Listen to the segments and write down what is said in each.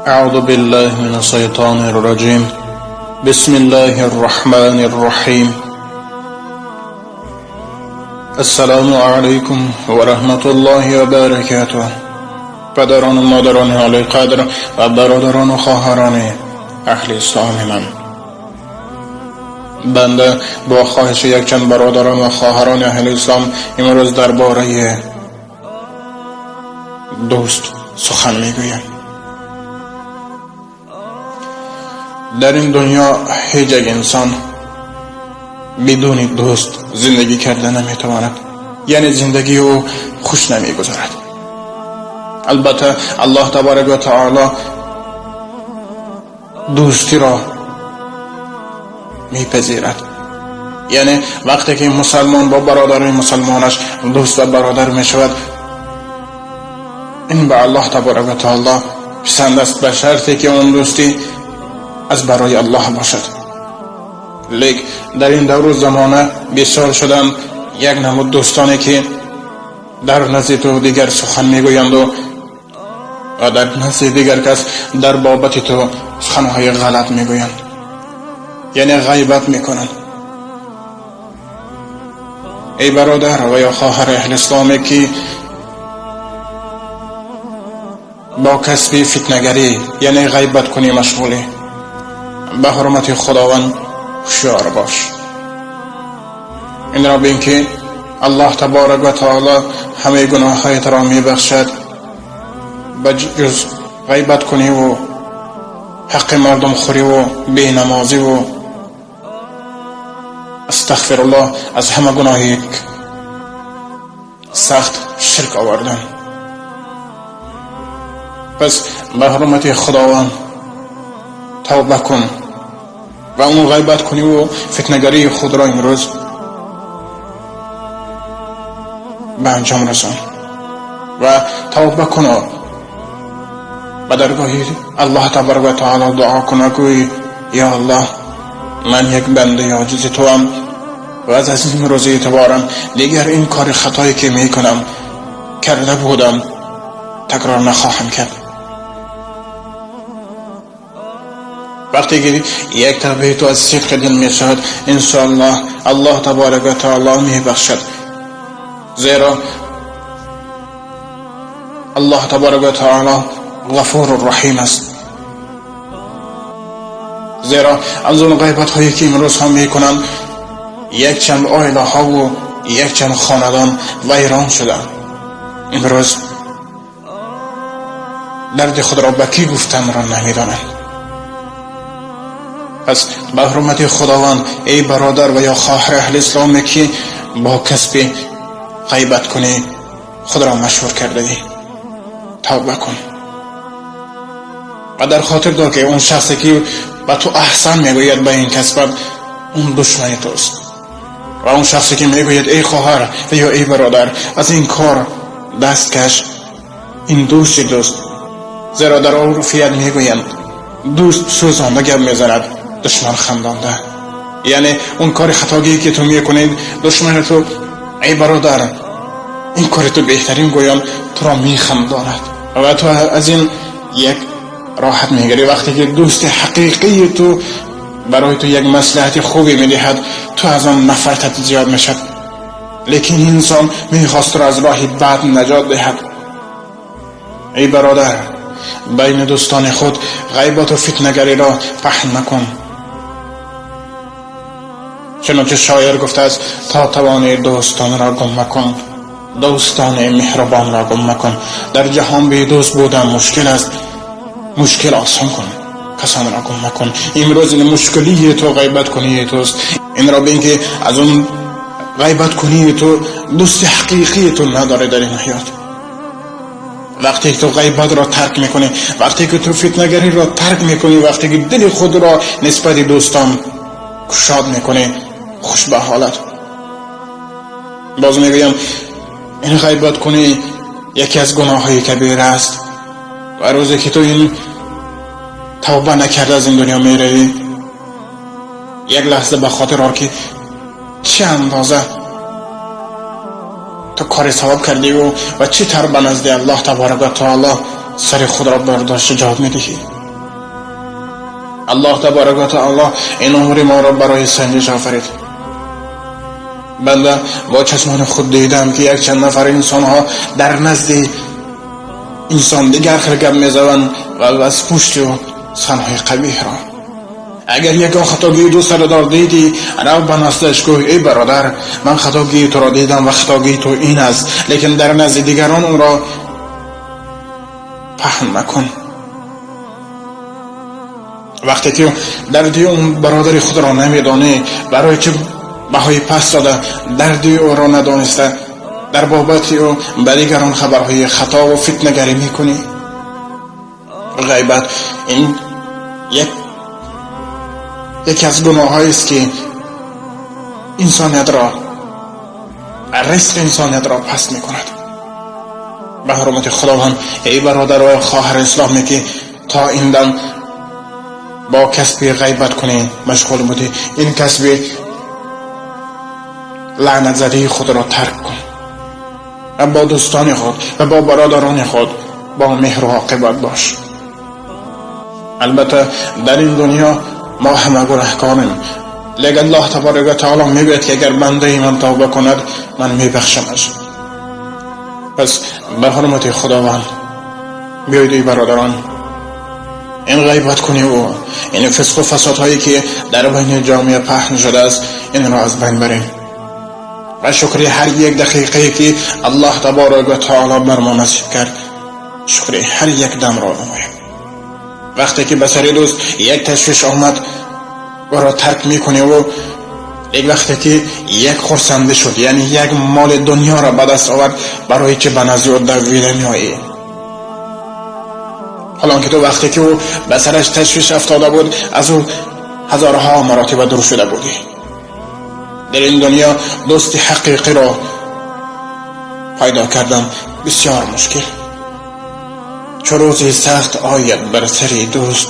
أعوذ بالله من الشيطان الرجيم. بسم الله الرحمن الرحيم. السلام علیکم و رحمت الله و برکاته. پدران و مادران عالی قدر و برادران و خواهران اهل اسلام من، بنده با خواهش یک چند برادران و خواهران اهل اسلام امروز درباره دوست سخن میگویم. در این دنیا هیچ یک انسان بدون دوست زندگی کرده نمیتواند، یعنی زندگی او خوش نمیگذرد. البته الله تبارک و تعالی دوستی را میپذیرد، یعنی وقتی که مسلمان با برادر مسلمانش دوست و برادر میشود، این به الله تبارک و تعالی پسند است، به شرطی که اون دوستی از برای الله باشد. لیکن در این دور و زمانه بسیار شدن یک نمود دوستانی که در نزد تو دیگر سخن میگویند و در نزد دیگر کس در بابت تو سخنهای غلط میگویند، یعنی غیبت میکنند. ای برادر و یا خواهر اهل اسلامی که با کسب فتنه‌گری یعنی غیبت کنی مشغولی، به حرمت خداوند هوشیار باش. این را بین که الله تبارک و تعالی همه گناهایت را میبخشد، بجز غیبت کنی و حق مردم خوری و بی نمازی و استغفر الله از همه گناهی سخت شرک آوردن. پس به حرمت خداوند توبه کن و اون غیبت کنی و فتنه‌گری خود را امروز به انجام رسان و توبه کن و به درگاه الله تبارک و تعالی دعا کن و گوی یا الله، من یک بنده عاجز تو ام و از این روز اعتبارا دیگر این کار خطایی که میکنم کرده بودم تکرار نخواهم کرد. وقتی که یک توبه تو از صدق دل می شود، انشاءالله الله تبارک و تعالی می بخشد، زیرا الله تبارک و تعالی غفور و رحیم است. زیرا از اون غیبت هایی که امروز هم می کنند، یک چند عائله ها و یک چند خاندان ویران شدند. امروز درد خود را به کی گفتن را نمیدانند. پس به حرمت خداوند ای برادر و یا خواهر اهل اسلامی که با کسب غیبت کنی خود را مشهور کرده ای، توبه کن و در خاطر دار که اون شخصی که به تو احسان میگوید به این کسبت، اون دشمن توست. و اون شخصی که میگوید ای خواهر و یا ای برادر از این کار دست کش، این دوست، زیرا در عرفیت میگویند دوست سوزانده گپ میزند، دشمن خندانده. یعنی اون کار خطاگی که تو میکنید، دشمن تو ای برادر این کار تو بهترین گویان تو را میخنداند و تو از این یک راحت میگیری. وقتی که دوست حقیقی تو برای تو یک مصلحت خوبی میدهد، تو از آن نفرتت زیاد میشد. لیکن این انسان میخواست تو از راه بد نجات دهد. ای برادر بین دوستان خود غیبت و فتنه‌گری را پهن نکن، چنانچه شاعر گفته است تا توانی دوستان را گم مکن، دوستان مهربان را گم مکن. در جهان بی دوست بودن مشکل است، مشکل آسان کن، کسان را گم مکن. امروز این مشکلی تو غیبت کنی توست. این را بین که از اون غیبت کنی تو دوست حقیقی تو نداره در این حیات. وقتی که تو غیبت را ترک میکنی، وقتی که تو فتنه‌گری را ترک میکنی، وقتی که دل خود را نسبت دوستان گشاد میکنی، خوش به حالت. باز میگویم این غیبت کنی یکی از گناههای کبیره است و روزی که تو این توبه نکرده از این دنیا میروی، یک لحظه به خاطر آر که چه اندازه تو کار ثواب کردی و چی تر به نزد الله تبارک و تعالی سر خود را برداشت جهاد میدهی. الله تبارک و تعالی این امور ما را برای سنجش آفرید. بنده با چشمان خود دیدم که یک چند نفر انسان ها در نزد انسان دیگر خرگب میزوند و از پشت و سنهای قبیح را. اگر یکان خطاگی دو سردار دیدی رو به نزدش گوی ای برادر من خطاگی تو را دیدم و خطاگی تو این است، لیکن در نزد دیگران اون را پهن مکن. وقتی که دردی اون برادر خود را نمیدانی، برای که بهای پس داده دردی او را ندانسته، در بابت او به دیگران خبرهای خطا و فتنه‌گری میکنی. غیبت این یکی از گناهایی است که انسانیت را، رزق انسانیت را پست میکند. به حرمت خداوند ای برادر و خواهر اسلامی که تا این دم با کسب غیبت کنی مشغول بودی، این کسب لعنت زده خود را ترک کن و با دوستان خود و با برادران خود با مهر و عاقبت باش. البته در این دنیا ما همه گناهکاریم، لیکن الله تبارک و تعالی میگوید که اگر بنده من توبه کند من میبخشمش. پس به حرمت خداوند بیایید ای برادران این غیبت کنی و این فسق و فساد هایی که در بین جامعه پهن شده است این را از بین بریم و شکر هر یک دقیقه که الله تبارک و تعالی بر ما نصیب کرد شکر هر یک دم را نماییم. وقتی که به سر دوست یک تشویش آمد و را ترک میکنی و یک وقتی که یک خرسنده شد، یعنی یک مال دنیا را به دست آورد برای که به نزد او دویده میایی، حالان که تو وقتی که او به سرش تشویش افتاده بود از او هزارها مراتب دور شده بودی. در این دنیا دوست حقیقی را پیدا کردن بسیار مشکل. چو روزی سخت آید بر سری دوست،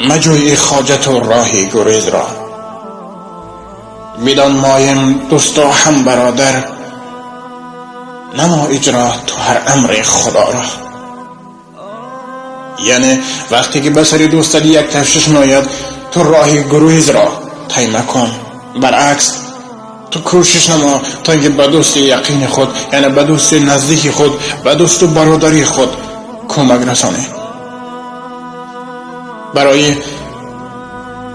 مجوی حاجت و راهی گریز را. بدان مایم دوست و هم برادر، نما اجرا تو هر امر خدا را. یعنی وقتی که به سری دوست یک تشویش میآید تو راهی گریز را طی مکن، برعکس تو کوشش نما تا اینکه به دوست یقین خود، یعنی به دوست نزدیک خود، به دوست و برادری خود کمک رسانی. برای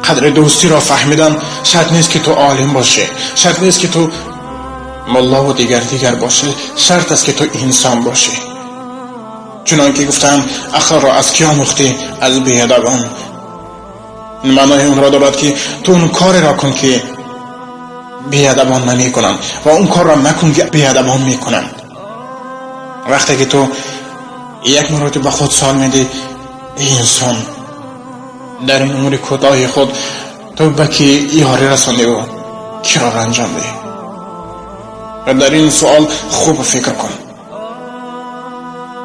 قدر دوستی را فهمیدن شرط نیست که تو عالم باشی، شرط نیست که تو ملا و دیگر باشی، شرط است که تو انسان باشی. چنانکه گفتم اخلاق را از کی آموختی؟ از بیادبان. معنای اون را دارد که تو اون کار را کن که بیادبان نمی کنن و اون کار را مکن که بیادبان می کنن. وقتی که تو یک مرتبه به خود سال میدی ای انسان در این امور کوتاه خود تو به کی یاری رساندی و کی را انجام دهی؟ و در این سوال خوب فکر کن.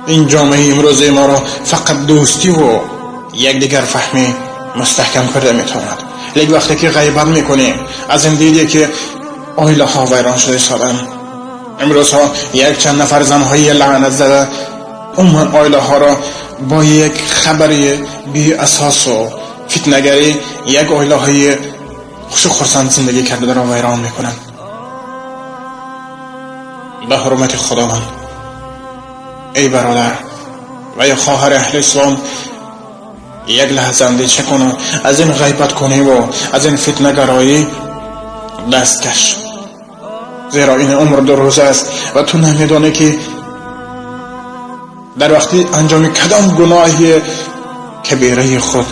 این جامعه امروز ما را فقط دوستی و یک دیگر فهمی مستحکم کرده میتواند، لیکن وقتی که غیبت میکنی از این دیدی که عائله ها ویران شده سادن. امروز ها یک چند نفر زنهای لعنت زده عموم عائله ها را با یک خبری بی اساس و فتنه‌گری یک عائله های خوش و خرسند زندگی کرده را ویران میکنند. به حرمت خداوند ای برادر و یا خواهر اهل اسلام یک لحظه اندیشه کن، از این غیبت کنی و از این فتنه‌گرایی دست کش، زیرا این عمر 2 روزه است و تو نمیدانی که در وقتی انجام کدام گناهی کبیره خود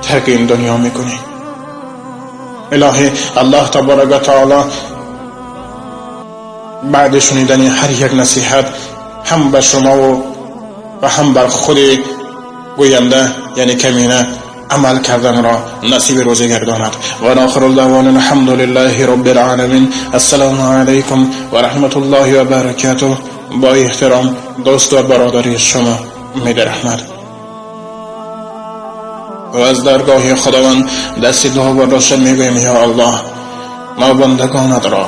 ترک این دنیا میکنی. الهی الله تبارک و تعالی بعد شنیدن هر یک نصیحت هم بر شما و هم بر خود گوینده یعنی کمینه عمل کردن را نصیب روزی گرداند. و آخر الدعوانا الحمد لله رب العالمین. السلام علیکم و رحمت الله و برکاته. با احترام دوست و برادری شما امید رحمت. و از درگاه خداوند دست دعا برداشته میگویم یا الله ما بندگانت را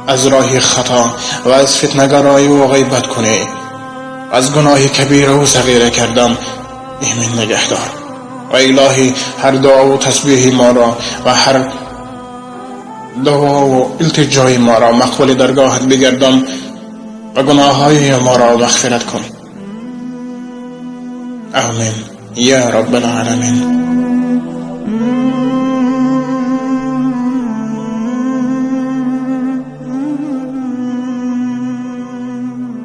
از راه خطا و از فتنه‌گرایی و غیبت کنی از گناه کبیره و صغیره کردم ایمن نگهدار. و الهی هر دعا و تسبیح ما را و هر دعا و التجای ما را مقبول درگاهت بگردان و گناههای ما را مغفرت کن. آمین یا رب العالمین.